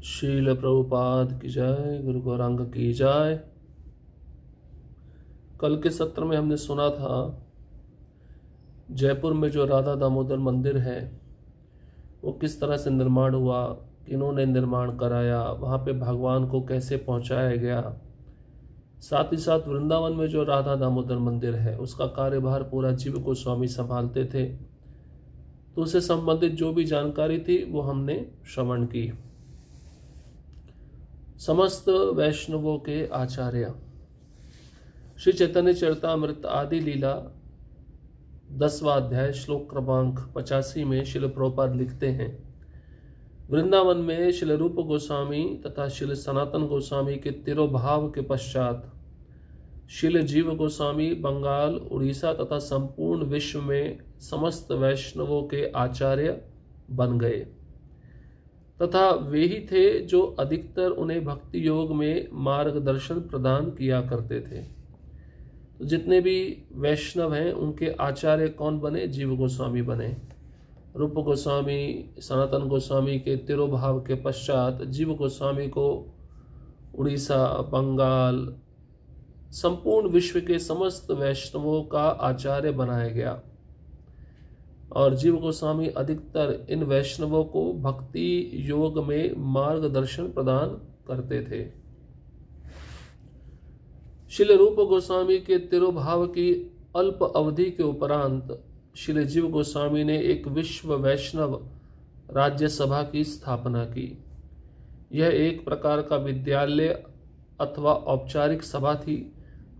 शील प्रभुपाद की जय, गुरु गौरांग की जय। कल के सत्र में हमने सुना था जयपुर में जो राधा दामोदर मंदिर है वो किस तरह से निर्माण हुआ, किन्होंने निर्माण कराया, वहाँ पे भगवान को कैसे पहुँचाया गया। साथ ही साथ वृंदावन में जो राधा दामोदर मंदिर है उसका कार्यभार पूरा जीव गोस्वामी संभालते थे। तो उससे संबंधित जो भी जानकारी थी वो हमने श्रवण की। समस्त वैष्णवों के आचार्य श्री चैतन्य चरितामृत आदि लीला 10वां अध्याय श्लोक क्रमांक 85 में श्रील प्रभुपाद लिखते हैं, वृंदावन में श्रील रूप गोस्वामी तथा श्रील सनातन गोस्वामी के तिरोभाव के पश्चात श्रील जीव गोस्वामी बंगाल, उड़ीसा तथा संपूर्ण विश्व में समस्त वैष्णवों के आचार्य बन गए तथा वे ही थे जो अधिकतर उन्हें भक्ति योग में मार्गदर्शन प्रदान किया करते थे। तो जितने भी वैष्णव हैं उनके आचार्य कौन बने? जीव गोस्वामी बने। रूप गोस्वामी, सनातन गोस्वामी के तिरोभाव के पश्चात जीव गोस्वामी को उड़ीसा, बंगाल, संपूर्ण विश्व के समस्त वैष्णवों का आचार्य बनाया गया और जीव गोस्वामी अधिकतर इन वैष्णवों को भक्ति योग में मार्गदर्शन प्रदान करते थे। श्रील रूप गोस्वामी के तिरोभाव की अल्प अवधि के उपरांत श्रील जीव गोस्वामी ने एक विश्व वैष्णव राज्य सभा की स्थापना की। यह एक प्रकार का विद्यालय अथवा औपचारिक सभा थी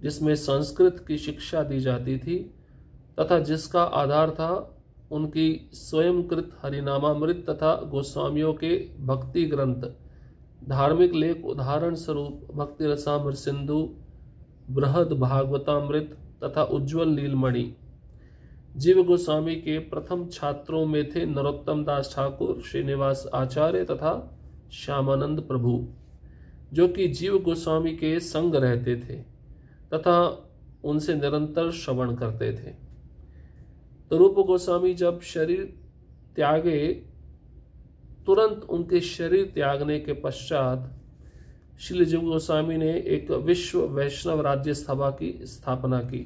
जिसमें संस्कृत की शिक्षा दी जाती थी तथा जिसका आधार था उनकी स्वयंकृत हरिनामामृत तथा गोस्वामियों के भक्ति ग्रंथ, धार्मिक लेख, उदाहरण स्वरूप भक्ति रसामृत सिंधु, बृहद भागवतामृत तथा उज्ज्वल नीलमणि। जीव गोस्वामी के प्रथम छात्रों में थे नरोत्तम दास ठाकुर, श्रीनिवास आचार्य तथा श्यामानंद प्रभु, जो कि जीव गोस्वामी के संग रहते थे तथा उनसे निरंतर श्रवण करते थे। तो रूप गोस्वामी जब शरीर त्यागे, तुरंत उनके शरीर त्यागने के पश्चात श्री जीव गोस्वामी ने एक विश्व वैष्णव राज्य सभा की स्थापना की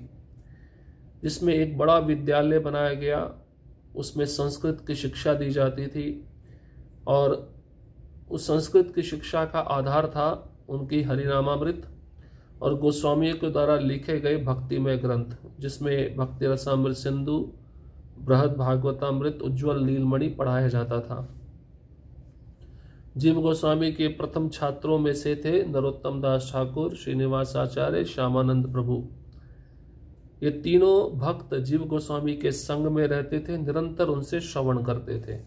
जिसमें एक बड़ा विद्यालय बनाया गया। उसमें संस्कृत की शिक्षा दी जाती थी और उस संस्कृत की शिक्षा का आधार था उनकी हरिनामामृत और गोस्वामी के द्वारा लिखे गए भक्तिमय ग्रंथ जिसमें भक्ति रसामृत सिंधु, बृहद भागवतामृत, उज्ज्वल नीलमणि पढ़ाया जाता था। जीव गोस्वामी के प्रथम छात्रों में से थे नरोत्तम दास ठाकुर, श्रीनिवास आचार्य, श्यामानंद प्रभु। ये तीनों भक्त जीव गोस्वामी के संग में रहते थे, निरंतर उनसे श्रवण करते थे।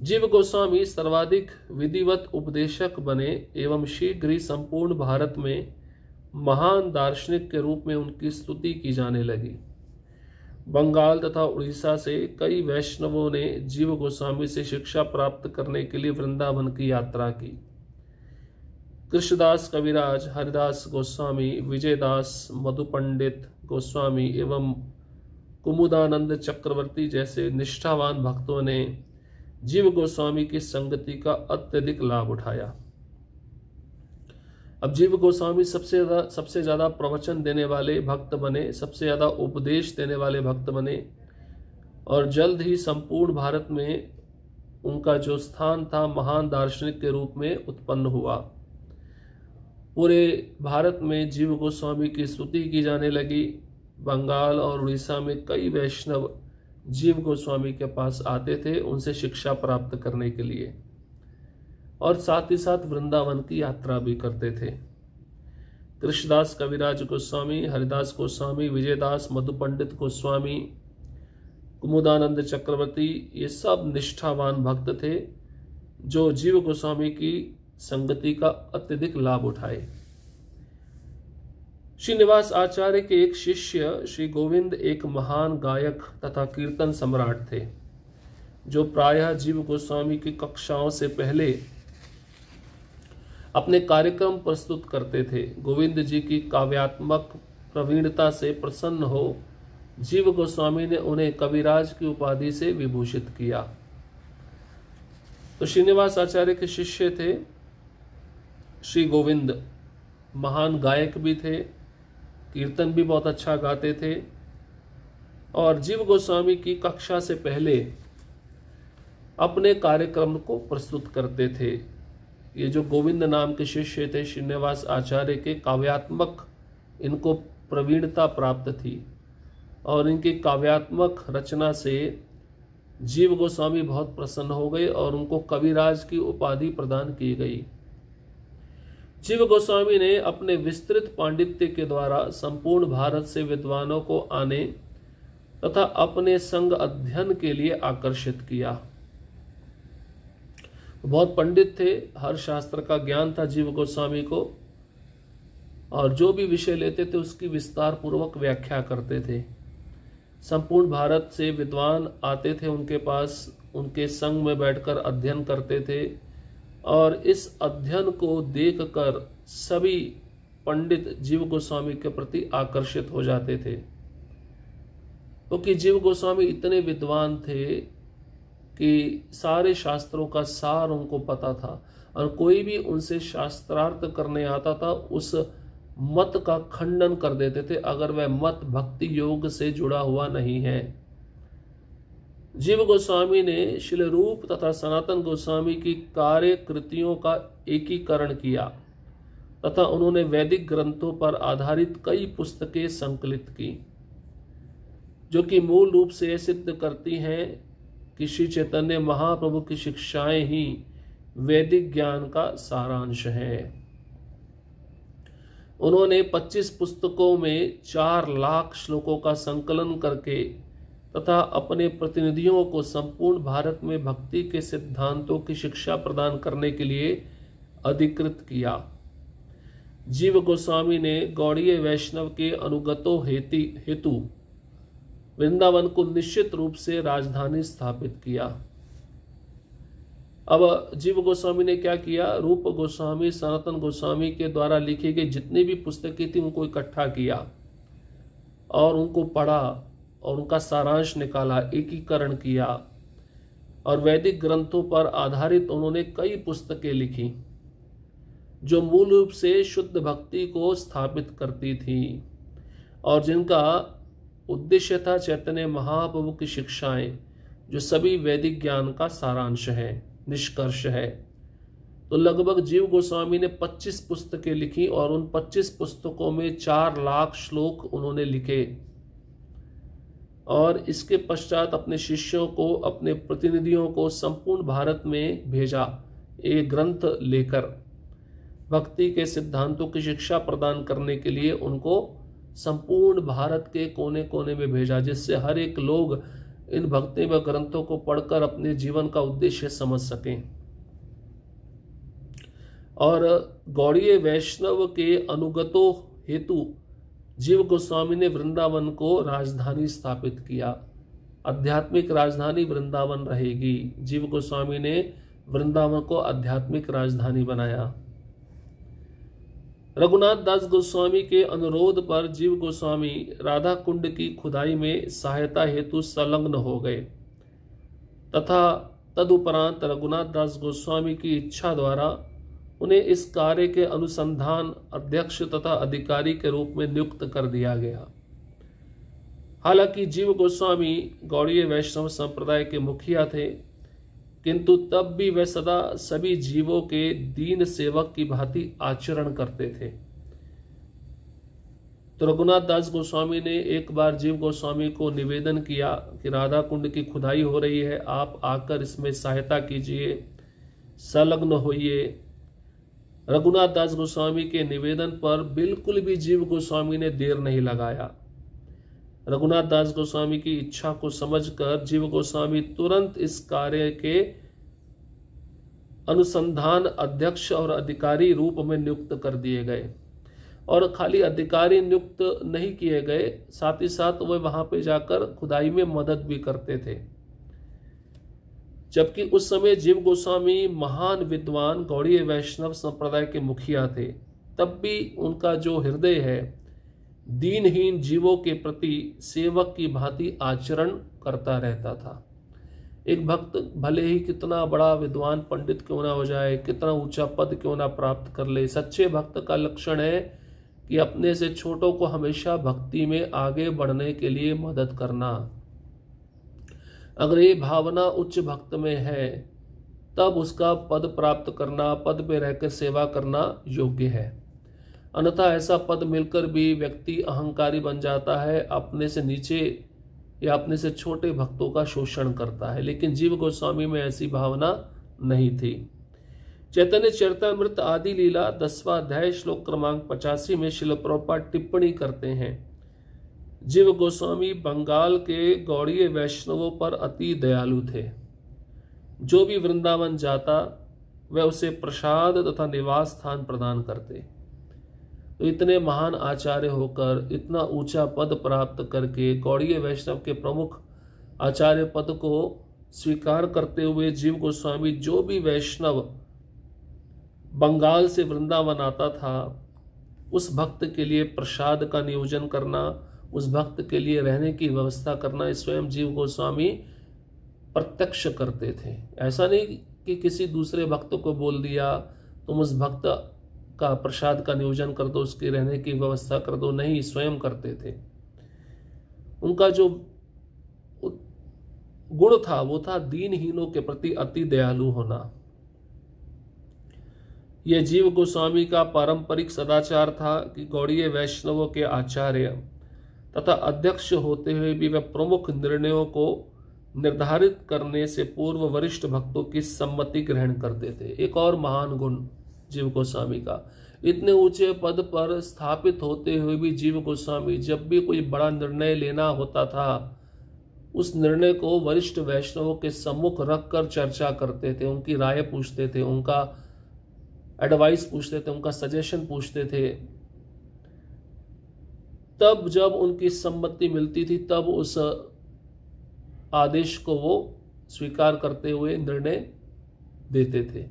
जीव गोस्वामी सर्वाधिक विधिवत उपदेशक बने एवं शीघ्र ही संपूर्ण भारत में महान दार्शनिक के रूप में उनकी स्तुति की जाने लगी। बंगाल तथा उड़ीसा से कई वैष्णवों ने जीव गोस्वामी से शिक्षा प्राप्त करने के लिए वृंदावन की यात्रा की। कृष्णदास कविराज, हरिदास गोस्वामी, विजयदास, मधु पंडित गोस्वामी एवं कुमुदानंद चक्रवर्ती जैसे निष्ठावान भक्तों ने जीव गोस्वामी की संगति का अत्यधिक लाभ उठाया। अब जीव गोस्वामी सबसे ज्यादा प्रवचन देने वाले भक्त बने, सबसे ज्यादा उपदेश देने वाले भक्त बने और जल्द ही संपूर्ण भारत में उनका जो स्थान था महान दार्शनिक के रूप में उत्पन्न हुआ। पूरे भारत में जीव गोस्वामी की स्तुति की जाने लगी। बंगाल और उड़ीसा में कई वैष्णव जीव गोस्वामी के पास आते थे उनसे शिक्षा प्राप्त करने के लिए और साथ ही साथ वृंदावन की यात्रा भी करते थे। कृष्णदास कविराज गोस्वामी, हरिदास गोस्वामी, विजयदास, मधु पंडित गोस्वामी, कुमुदानंद चक्रवर्ती, ये सब निष्ठावान भक्त थे जो जीव गोस्वामी की संगति का अत्यधिक लाभ उठाए। श्रीनिवास आचार्य के एक शिष्य श्री गोविंद एक महान गायक तथा कीर्तन सम्राट थे जो प्रायः जीव गोस्वामी की कक्षाओं से पहले अपने कार्यक्रम प्रस्तुत करते थे। गोविंद जी की काव्यात्मक प्रवीणता से प्रसन्न हो जीव गोस्वामी ने उन्हें कविराज की उपाधि से विभूषित किया। तो श्रीनिवास आचार्य के शिष्य थे श्री गोविंद, महान गायक भी थे, कीर्तन भी बहुत अच्छा गाते थे और जीव गोस्वामी की कक्षा से पहले अपने कार्यक्रम को प्रस्तुत करते थे। ये जो गोविंद नाम के शिष्य थे श्रीनिवास आचार्य के, काव्यात्मक इनको प्रवीणता प्राप्त थी और इनकी काव्यात्मक रचना से जीव गोस्वामी बहुत प्रसन्न हो गए और उनको कविराज की उपाधि प्रदान की गई। जीव गोस्वामी ने अपने विस्तृत पांडित्य के द्वारा संपूर्ण भारत से विद्वानों को आने तथा अपने संग अध्ययन के लिए आकर्षित किया। बहुत पंडित थे, हर शास्त्र का ज्ञान था जीव गोस्वामी को और जो भी विषय लेते थे उसकी विस्तार पूर्वक व्याख्या करते थे। संपूर्ण भारत से विद्वान आते थे उनके पास, उनके संग में बैठकर अध्ययन करते थे और इस अध्ययन को देखकर सभी पंडित जीव गोस्वामी के प्रति आकर्षित हो जाते थे, क्योंकि जीव गोस्वामी इतने विद्वान थे कि सारे शास्त्रों का सार उनको पता था और कोई भी उनसे शास्त्रार्थ करने आता था उस मत का खंडन कर देते थे अगर वह मत भक्ति योग से जुड़ा हुआ नहीं है। जीव गोस्वामी ने श्रील रूप तथा सनातन गोस्वामी की कार्य कृतियों का एकीकरण किया तथा उन्होंने वैदिक ग्रंथों पर आधारित कई पुस्तकें संकलित की, जो कि मूल रूप से यह सिद्ध करती हैं कि श्री चैतन्य महाप्रभु की शिक्षाएं ही वैदिक ज्ञान का सारांश है। उन्होंने 25 पुस्तकों में 4 लाख श्लोकों का संकलन करके तथा अपने प्रतिनिधियों को संपूर्ण भारत में भक्ति के सिद्धांतों की शिक्षा प्रदान करने के लिए अधिकृत किया। जीव गोस्वामी ने गौड़ीय वैष्णव के अनुगतों हेतु वृंदावन को निश्चित रूप से राजधानी स्थापित किया। अब जीव गोस्वामी ने क्या किया, रूप गोस्वामी सनातन गोस्वामी के द्वारा लिखी गई जितनी भी पुस्तकें थी उनको इकट्ठा किया और उनको पढ़ा और उनका सारांश निकाला, एकीकरण किया और वैदिक ग्रंथों पर आधारित उन्होंने कई पुस्तकें लिखी जो मूल रूप से शुद्ध भक्ति को स्थापित करती थी और जिनका उद्देश्य था चैतन्य महाप्रभु की शिक्षाएं, जो सभी वैदिक ज्ञान का सारांश है, निष्कर्ष है। तो लगभग जीव गोस्वामी ने 25 पुस्तकें लिखी और उन 25 पुस्तकों में 4 लाख श्लोक उन्होंने लिखे और इसके पश्चात अपने शिष्यों को, अपने प्रतिनिधियों को संपूर्ण भारत में भेजा एक ग्रंथ लेकर भक्ति के सिद्धांतों की शिक्षा प्रदान करने के लिए उनको संपूर्ण भारत के कोने कोने में भेजा, जिससे हर एक लोग इन भक्ति व ग्रंथों को पढ़कर अपने जीवन का उद्देश्य समझ सकें। और गौड़ीय वैष्णव के अनुगतों हेतु जीव गोस्वामी ने वृंदावन को राजधानी स्थापित किया। आध्यात्मिक राजधानी वृंदावन रहेगी। जीव गोस्वामी ने वृंदावन को आध्यात्मिक राजधानी बनाया। रघुनाथ दास गोस्वामी के अनुरोध पर जीव गोस्वामी राधा कुंड की खुदाई में सहायता हेतु संलग्न हो गए तथा तदुपरांत रघुनाथ दास गोस्वामी की इच्छा द्वारा उन्हें इस कार्य के अनुसंधान अध्यक्ष तथा अधिकारी के रूप में नियुक्त कर दिया गया। हालांकि जीव गोस्वामी गौड़ीय वैष्णव संप्रदाय के मुखिया थे, किंतु तब भी वे सदा सभी जीवों के दीन सेवक की भांति आचरण करते थे। तो रघुनाथ दास गोस्वामी ने एक बार जीव गोस्वामी को निवेदन किया कि राधा कुंड की खुदाई हो रही है, आप आकर इसमें सहायता कीजिए, संलग्न होइए। रघुनाथ दास गोस्वामी के निवेदन पर बिल्कुल भी जीव गोस्वामी ने देर नहीं लगाया। रघुनाथ दास गोस्वामी की इच्छा को समझकर जीव गोस्वामी तुरंत इस कार्य के अनुसंधान अध्यक्ष और अधिकारी रूप में नियुक्त कर दिए गए। और खाली अधिकारी नियुक्त नहीं किए गए, साथ ही साथ वे वहां पे जाकर खुदाई में मदद भी करते थे। जबकि उस समय जीव गोस्वामी महान विद्वान गौड़ीय वैष्णव संप्रदाय के मुखिया थे, तब भी उनका जो हृदय है दीनहीन जीवों के प्रति सेवक की भांति आचरण करता रहता था। एक भक्त भले ही कितना बड़ा विद्वान पंडित क्यों ना हो जाए, कितना ऊंचा पद क्यों ना प्राप्त कर ले, सच्चे भक्त का लक्षण है कि अपने से छोटों को हमेशा भक्ति में आगे बढ़ने के लिए मदद करना। अगर ये भावना उच्च भक्त में है तब उसका पद प्राप्त करना, पद पे रहकर सेवा करना योग्य है। अन्यथा ऐसा पद मिलकर भी व्यक्ति अहंकारी बन जाता है, अपने से नीचे या अपने से छोटे भक्तों का शोषण करता है। लेकिन जीव गोस्वामी में ऐसी भावना नहीं थी। चैतन्य चरितामृत आदि लीला 10वां अध्याय श्लोक क्रमांक 85 में श्रील प्रभुपाद टिप्पणी करते हैं, जीव गोस्वामी बंगाल के गौड़ीय वैष्णवों पर अति दयालु थे। जो भी वृंदावन जाता वह उसे प्रसाद तथा निवास स्थान प्रदान करते। तो इतने महान आचार्य होकर, इतना ऊंचा पद प्राप्त करके, गौड़ीय वैष्णव के प्रमुख आचार्य पद को स्वीकार करते हुए जीव गोस्वामी जो भी वैष्णव बंगाल से वृंदावन आता था उस भक्त के लिए प्रसाद का नियोजन करना, उस भक्त के लिए रहने की व्यवस्था करना स्वयं जीव गोस्वामी प्रत्यक्ष करते थे। ऐसा नहीं कि किसी दूसरे भक्त को बोल दिया तुम उस भक्त का प्रसाद का नियोजन कर दो, उसके रहने की व्यवस्था कर दो, नहीं, स्वयं करते थे। उनका जो गुण था वो था दीनहीनों के प्रति अति दयालु होना। यह जीव गोस्वामी का पारंपरिक सदाचार था कि गौड़ीय वैष्णवों के आचार्य तथा अध्यक्ष होते हुए भी वे प्रमुख निर्णयों को निर्धारित करने से पूर्व वरिष्ठ भक्तों की सम्मति ग्रहण करते थे। एक और महान गुण जीव गोस्वामी का, इतने ऊंचे पद पर स्थापित होते हुए भी जीव गोस्वामी जब भी कोई बड़ा निर्णय लेना होता था उस निर्णय को वरिष्ठ वैष्णवों के सम्मुख रखकर चर्चा करते थे, उनकी राय पूछते थे, उनका एडवाइस पूछते थे, उनका सजेशन पूछते थे। तब जब उनकी सम्मति मिलती थी तब उस आदेश को वो स्वीकार करते हुए निर्णय देते थे।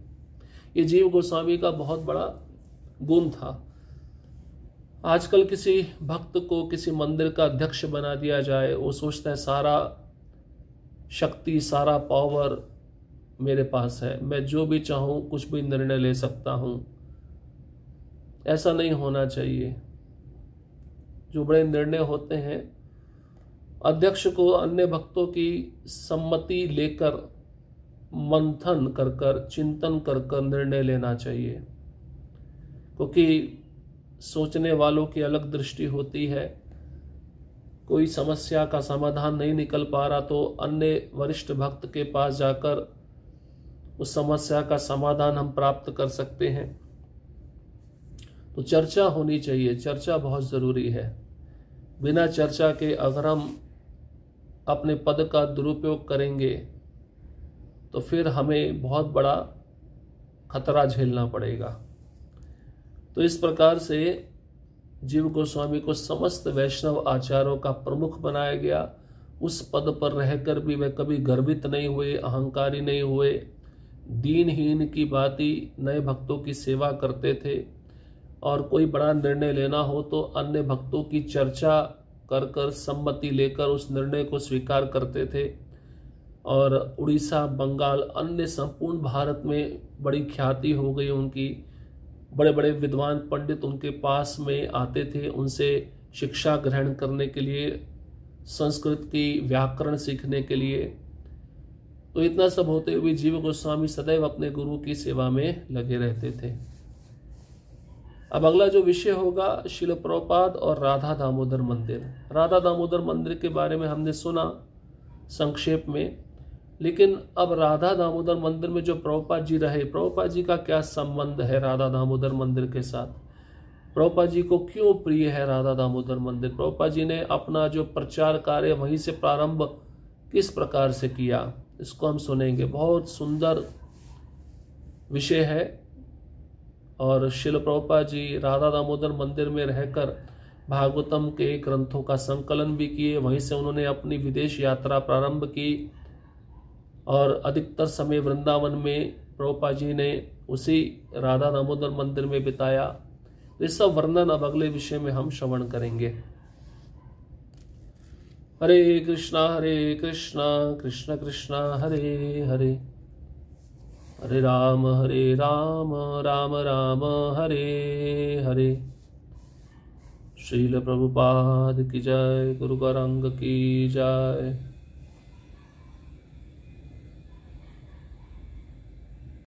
ये जीव गोस्वामी का बहुत बड़ा गुण था। आजकल किसी भक्त को किसी मंदिर का अध्यक्ष बना दिया जाए, वो सोचता है सारा शक्ति, सारा पावर मेरे पास है, मैं जो भी चाहूं कुछ भी निर्णय ले सकता हूं। ऐसा नहीं होना चाहिए। जो बड़े निर्णय होते हैं अध्यक्ष को अन्य भक्तों की सम्मति लेकर, मंथन कर कर, चिंतन कर कर निर्णय लेना चाहिए, क्योंकि सोचने वालों की अलग दृष्टि होती है। कोई समस्या का समाधान नहीं निकल पा रहा तो अन्य वरिष्ठ भक्त के पास जाकर उस समस्या का समाधान हम प्राप्त कर सकते हैं। तो चर्चा होनी चाहिए, चर्चा बहुत जरूरी है। बिना चर्चा के अगर हम अपने पद का दुरुपयोग करेंगे तो फिर हमें बहुत बड़ा खतरा झेलना पड़ेगा। तो इस प्रकार से जीव गोस्वामी को समस्त वैष्णव आचार्यों का प्रमुख बनाया गया। उस पद पर रहकर भी वे कभी गर्वित नहीं हुए, अहंकारी नहीं हुए, दीनहीन की भांति नए भक्तों की सेवा करते थे। और कोई बड़ा निर्णय लेना हो तो अन्य भक्तों की चर्चा कर कर सम्मति लेकर उस निर्णय को स्वीकार करते थे। और उड़ीसा, बंगाल, अन्य संपूर्ण भारत में बड़ी ख्याति हो गई उनकी। बड़े बड़े विद्वान पंडित उनके पास में आते थे, उनसे शिक्षा ग्रहण करने के लिए, संस्कृत की व्याकरण सीखने के लिए। तो इतना सब होते हुए जीव गोस्वामी सदैव अपने गुरु की सेवा में लगे रहते थे। अब अगला जो विषय होगा श्रील प्रभुपाद और राधा दामोदर मंदिर। राधा दामोदर मंदिर के बारे में हमने सुना संक्षेप में, लेकिन अब राधा दामोदर मंदिर में जो प्रभुपाद जी रहे, प्रभुपाद जी का क्या संबंध है राधा दामोदर मंदिर के साथ? प्रभुपाद जी को क्यों प्रिय है राधा दामोदर मंदिर? प्रभुपाद जी ने अपना जो प्रचार कार्य वहीं से प्रारंभ किस प्रकार से किया, इसको हम सुनेंगे। बहुत सुंदर विषय है। और श्रील प्रभुपाद जी राधा दामोदर मंदिर में रहकर भागवतम के ग्रंथों का संकलन भी किए। वहीं से उन्होंने अपनी विदेश यात्रा प्रारंभ की और अधिकतर समय वृंदावन में प्रभुपाद जी ने उसी राधा दामोदर मंदिर में बिताया। इस सब वर्णन अब अगले विषय में हम श्रवण करेंगे। हरे कृष्णा कृष्ण कृष्णा हरे हरे, हरे राम राम राम हरे हरे। श्रील प्रभुपाद की जय, गुरु गौरांग की जय।